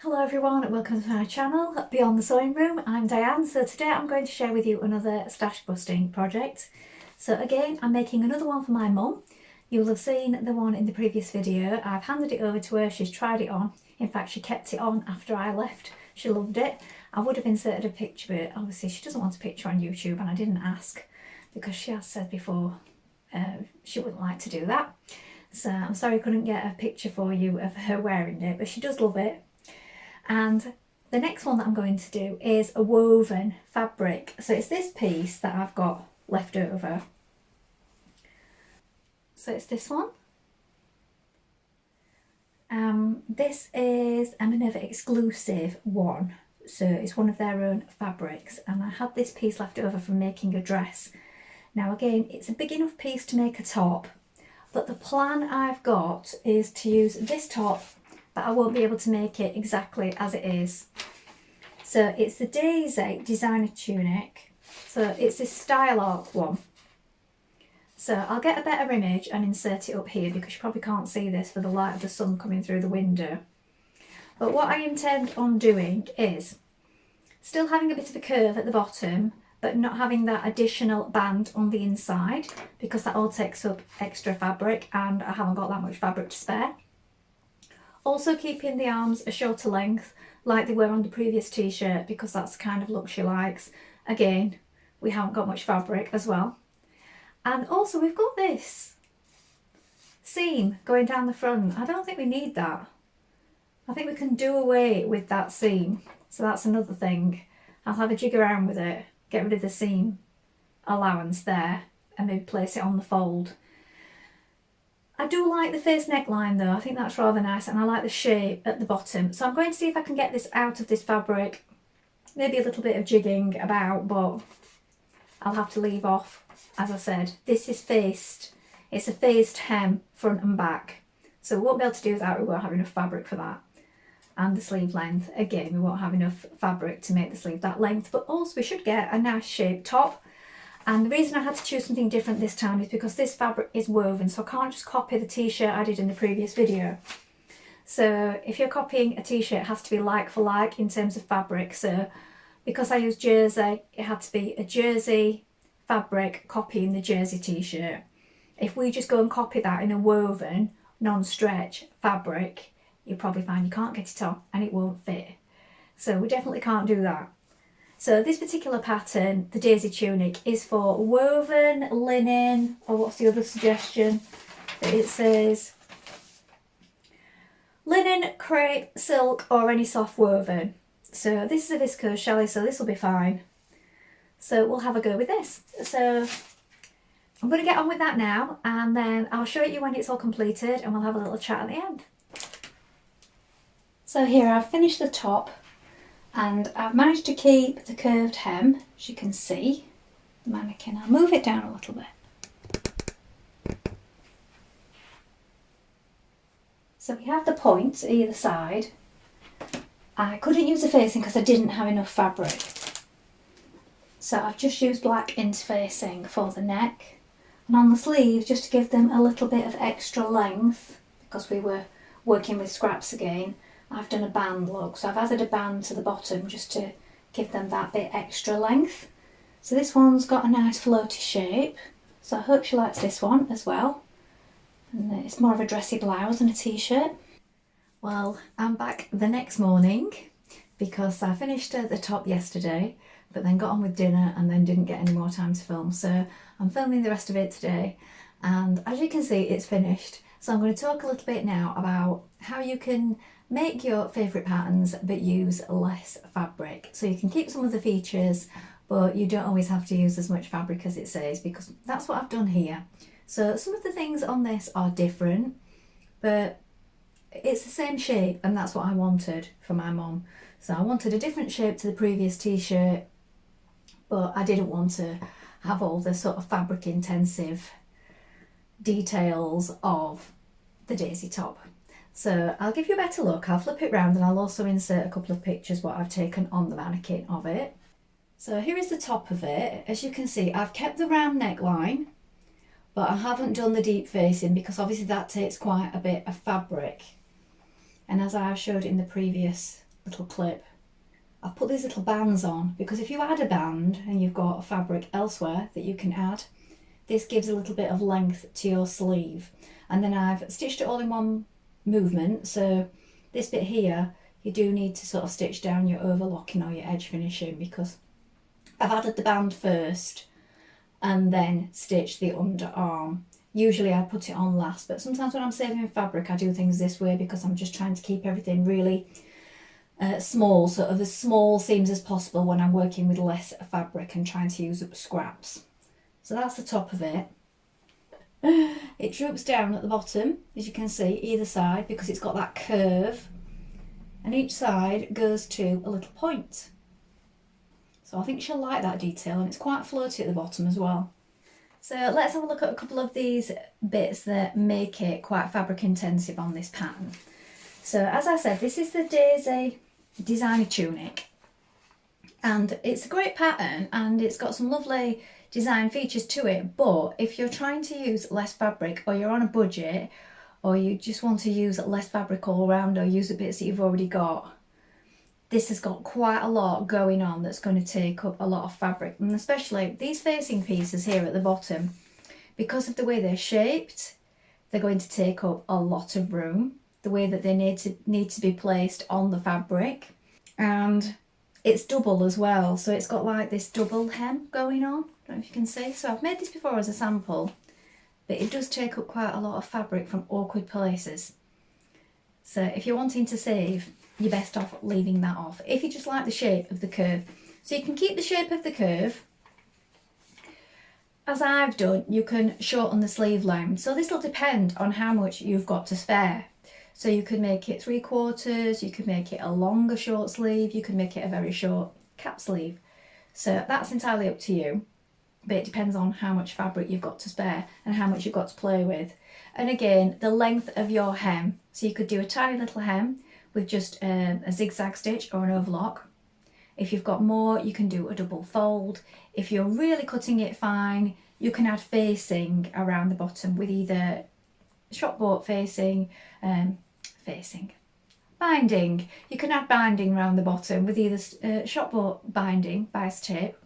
Hello everyone, welcome to my channel Beyond the Sewing Room. I'm Diane. So today I'm going to share with you another stash busting project. So again, I'm making another one for my mum. You'll have seen the one in the previous video. I've handed it over to her, she's tried it on. In fact, she kept it on after I left. She loved it. I would have inserted a picture, but obviously she doesn't want a picture on YouTube and I didn't ask because she has said before she wouldn't like to do that. So I'm sorry I couldn't get a picture for you of her wearing it, but she does love it. And the next one that I'm going to do is a woven fabric. So it's this piece that I've got left over. So it's this one. This is a Minerva exclusive one. So it's one of their own fabrics. And I had this piece left over from making a dress. Now again, it's a big enough piece to make a top. But the plan I've got is to use this top, but I won't be able to make it exactly as it is. So it's the Daisy Designer Tunic. So it's this style arc one. So I'll get a better image and insert it up here because you probably can't see this for the light of the sun coming through the window. But what I intend on doing is still having a bit of a curve at the bottom, but not having that additional band on the inside because that all takes up extra fabric and I haven't got that much fabric to spare. Also keeping the arms a shorter length like they were on the previous t-shirt because that's the kind of look she likes. Again, we haven't got much fabric as well. And also we've got this seam going down the front. I don't think we need that. I think we can do away with that seam. So that's another thing. I'll have a jig around with it, get rid of the seam allowance there and maybe place it on the fold. I do like the face neckline though, I think that's rather nice and I like the shape at the bottom. So I'm going to see if I can get this out of this fabric. Maybe a little bit of jigging about, but I'll have to leave off. As I said, this is faced, it's a faced hem front and back. So we won't be able to do that, we won't have enough fabric for that. And the sleeve length, again, we won't have enough fabric to make the sleeve that length, but also we should get a nice shaped top. And the reason I had to choose something different this time is because this fabric is woven, so I can't just copy the t-shirt I did in the previous video. So if you're copying a t-shirt, it has to be like for like in terms of fabric. So because I used jersey, it had to be a jersey fabric copying the jersey t-shirt. If we just go and copy that in a woven, non-stretch fabric, you'll probably find you can't get it on and it won't fit. So we definitely can't do that. So this particular pattern, the Daisy Tunic, is for woven, linen, or what's the other suggestion? It says linen, crepe, silk, or any soft woven. So this is a viscose challis, so this will be fine. So we'll have a go with this. So I'm going to get on with that now, and then I'll show you when it's all completed, and we'll have a little chat at the end. So here I've finished the top. And I've managed to keep the curved hem, as you can see, the mannequin. I'll move it down a little bit. So we have the points either side. I couldn't use the facing because I didn't have enough fabric. So I've just used black interfacing for the neck. And on the sleeves, just to give them a little bit of extra length, because we were working with scraps again, I've done a band look, so I've added a band to the bottom just to give them that bit extra length. So this one's got a nice floaty shape, so I hope she likes this one as well. And it's more of a dressy blouse than a t-shirt. Well, I'm back the next morning because I finished the top yesterday, but then got on with dinner and then didn't get any more time to film. So I'm filming the rest of it today, and as you can see, it's finished. So I'm going to talk a little bit now about how you can make your favourite patterns but use less fabric. So you can keep some of the features but you don't always have to use as much fabric as it says, because that's what I've done here. So some of the things on this are different, but it's the same shape and that's what I wanted for my mum. So I wanted a different shape to the previous t-shirt, but I didn't want to have all the sort of fabric intensive details of the Daisy top. So I'll give you a better look, I'll flip it round and I'll also insert a couple of pictures what I've taken on the mannequin of it. So here is the top of it. As you can see, I've kept the round neckline, but I haven't done the deep facing because obviously that takes quite a bit of fabric. And as I showed in the previous little clip. I've put these little bands on because if you add a band and you've got a fabric elsewhere that you can add, this gives a little bit of length to your sleeve. And then I've stitched it all in one movement, so this bit here you do need to sort of stitch down your overlocking or your edge finishing, because I've added the band first and then stitch the underarm. Usually I put it on last, but sometimes when I'm saving fabric I do things this way because I'm just trying to keep everything really small, sort of as small seams as possible when I'm working with less fabric and trying to use up scraps. So that's the top of it. It droops down at the bottom, as you can see, either side, because it's got that curve, and each side goes to a little point. So I think she'll like that detail, and it's quite floaty at the bottom as well. So let's have a look at a couple of these bits that make it quite fabric intensive on this pattern. So as I said, this is the Daisy Designer Tunic, and it's a great pattern and it's got some lovely design features to it, but if you're trying to use less fabric, or you're on a budget, or you just want to use less fabric all around, or use the bits that you've already got, this has got quite a lot going on that's going to take up a lot of fabric. And especially these facing pieces here at the bottom, because of the way they're shaped, they're going to take up a lot of room, the way that they need to be placed on the fabric. And it's double as well, so it's got like this double hem going on. I don't know if you can see. So I've made this before as a sample, but it does take up quite a lot of fabric from awkward places. So if you're wanting to save, you're best off leaving that off, if you just like the shape of the curve. So you can keep the shape of the curve. As I've done, you can shorten the sleeve length. So this will depend on how much you've got to spare. So you could make it 3/4, you could make it a longer short sleeve, you could make it a very short cap sleeve. So that's entirely up to you, but it depends on how much fabric you've got to spare and how much you've got to play with. And again, the length of your hem. So you could do a tiny little hem with just a zigzag stitch or an overlock. If you've got more, you can do a double fold. If you're really cutting it fine, you can add facing around the bottom with either shop bought binding. You can add binding around the bottom with either shop bought binding, bias tape,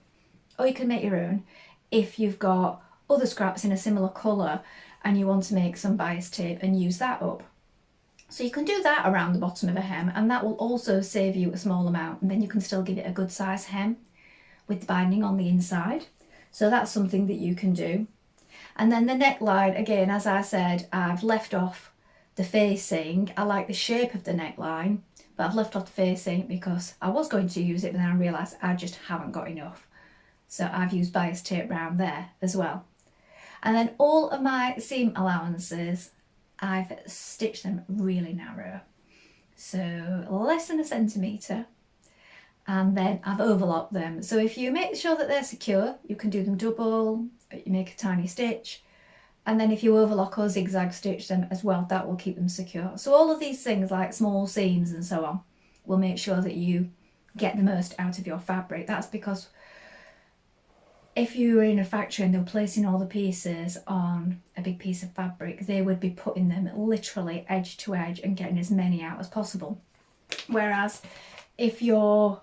or you can make your own if you've got other scraps in a similar colour and you want to make some bias tape and use that up. So you can do that around the bottom of a hem, and that will also save you a small amount, and then you can still give it a good size hem with the binding on the inside. So that's something that you can do. And then the neckline, again, as I said, I've left off the facing. I like the shape of the neckline, but I've left off the facing because I was going to use it, but then I realised I just haven't got enough. So I've used bias tape round there as well. And then all of my seam allowances, I've stitched them really narrow, so less than 1 centimetre, and then I've overlocked them. So if you make sure that they're secure, you can do them double, you make a tiny stitch, and then if you overlock or zigzag stitch them as well, that will keep them secure. So all of these things like small seams and so on will make sure that you get the most out of your fabric. That's because if you were in a factory and they were placing all the pieces on a big piece of fabric, they would be putting them literally edge to edge and getting as many out as possible. Whereas if you're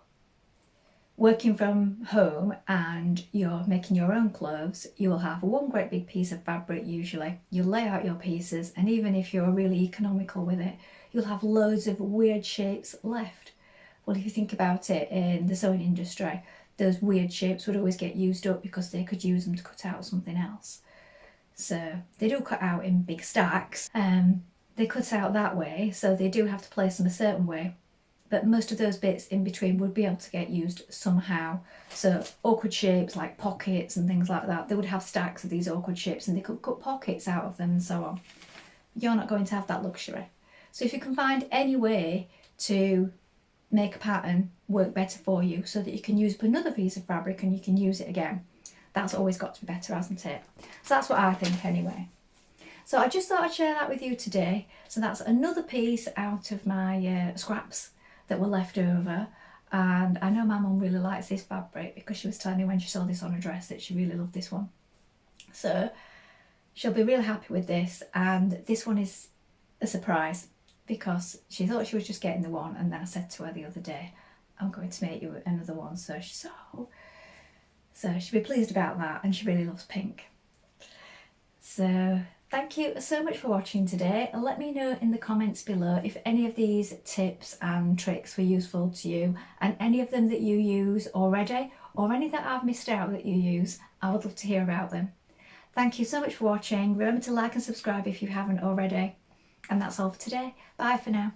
working from home and you're making your own clothes, you will have one great big piece of fabric usually. You'll lay out your pieces, and even if you're really economical with it, you'll have loads of weird shapes left. Well, if you think about it, in the sewing industry, those weird shapes would always get used up because they could use them to cut out something else. So they do cut out in big stacks. They cut out that way, so they do have to place them a certain way. But most of those bits in between would be able to get used somehow. So awkward shapes like pockets and things like that, they would have stacks of these awkward shapes and they could cut pockets out of them and so on. You're not going to have that luxury. So if you can find any way to make a pattern work better for you so that you can use up another piece of fabric and you can use it again, that's always got to be better, hasn't it? So that's what I think anyway. So I just thought I'd share that with you today. So that's another piece out of my scraps that were left over, and I know my mum really likes this fabric because she was telling me when she saw this on a dress that she really loved this one. So she'll be really happy with this, and this one is a surprise. because she thought she was just getting the one, and then I said to her the other day, I'm going to make you another one. So she'll be pleased about that, and she really loves pink. So thank you so much for watching today. Let me know in the comments below if any of these tips and tricks were useful to you, and any of them that you use already, or any that I've missed out that you use. I would love to hear about them. Thank you so much for watching. Remember to like and subscribe if you haven't already. And that's all for today. Bye for now.